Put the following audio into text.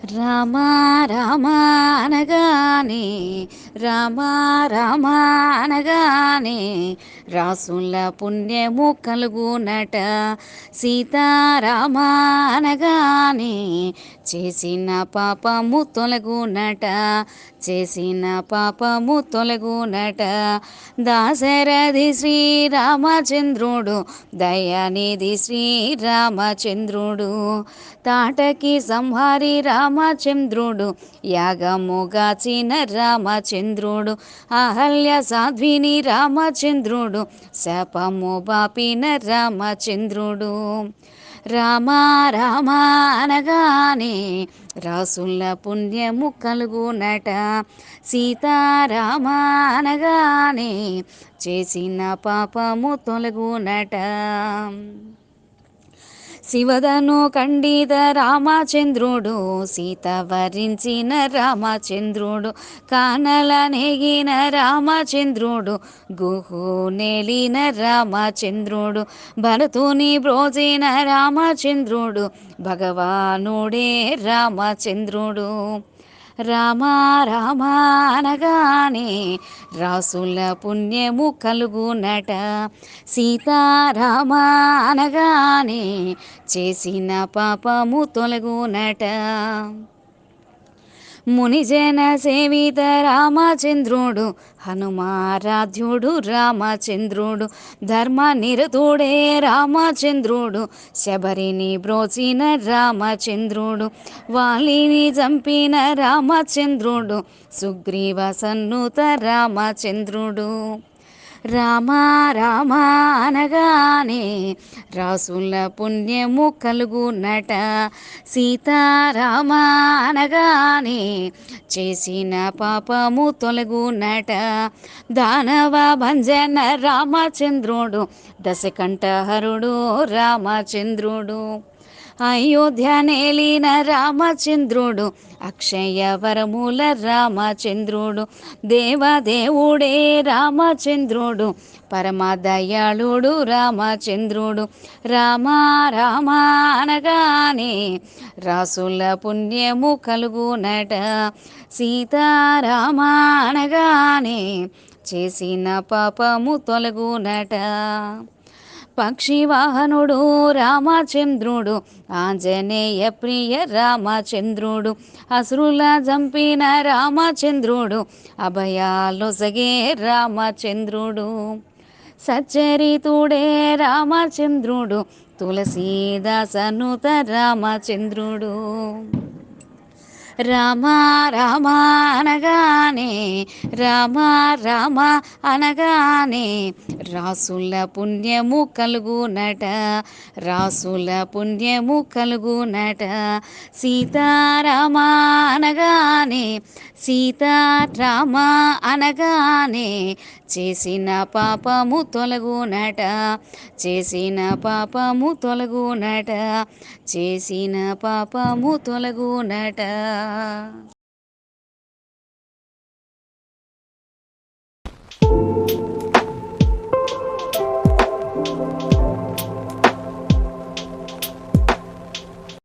రామ రామ అనగానే రామ రామ అనగానే రాసుల పుణ్యము కలుగునట. సీతారామ అనగానే చేసిన పాపము తొలగునట. చేసిన పాపము తొలగునట. దాశరథి శ్రీరామచంద్రుడు దయానిధి శ్రీరామచంద్రుడు తాటకి సంహారి రామచంద్రుడు యాగముగాచిన రామచంద్రుడు అహల్య సాధ్విని రామచంద్రుడు శాపము బాపిన రామచంద్రుడు. రామ రామ అనగానే రాసుల పుణ్యము కలుగునట. సీతారామ అనగానే చేసిన పాపము తొలగునట. శివదను ఖండిత రామచంద్రుడు సీత వరించిన రామచంద్రుడు కానల నెగిన రామచంద్రుడు గుహు నెలిన రామచంద్రుడు భరతుని బ్రోచిన రామచంద్రుడు భగవానుడే రామచంద్రుడు. రామ రామ అనగానే రాసుల పుణ్యము కలుగునట. సీతారామ అనగానే చేసిన పాపము తొలగునట. మునిజన సేవిత రామచంద్రుడు హనుమారాధ్యుడు రామచంద్రుడు ధర్మ నిరతుడే రామచంద్రుడు శబరిని బ్రోచిన రామచంద్రుడు వాలిని చంపిన రామచంద్రుడు సుగ్రీవ సన్నుత రామచంద్రుడు. రామ రామ అనగానే రాసుల పుణ్యము కలుగునట. సీతారామ అనగానే చేసిన పాపము తొలగునట. దానవ భంజన రామచంద్రుడు దశకంఠహరుడు రామచంద్రుడు అయోధ్య నేలిన రామచంద్రుడు అక్షయ వరముల రామచంద్రుడు దేవదేవుడే రామచంద్రుడు పరమదయాళుడు రామచంద్రుడు. రామ రామ అనగానే రాసుల పుణ్యము కలుగునట. సీతారామ అనగానే చేసిన పాపము తొలగునట. పక్షివాహనుడు రామచంద్రుడు ఆంజనేయ ప్రియ రామచంద్రుడు అసురుల చంపిన రామచంద్రుడు అభయాలొసగే రామచంద్రుడు. సచ్చరితుడే రామచంద్రుడు తులసీదాసనుత రామచంద్రుడు. రామ రామ అనగానే రామ రామ అనగానే రాసుల పుణ్యము కలుగునట. రాసుల పుణ్యము కలుగునట. సీతారామ అనగానే సీతారామ అనగానే చేసిన పాపము తొలగునట. చేసిన పాపము తొలగునట. చేసిన పాపము తొలగునట.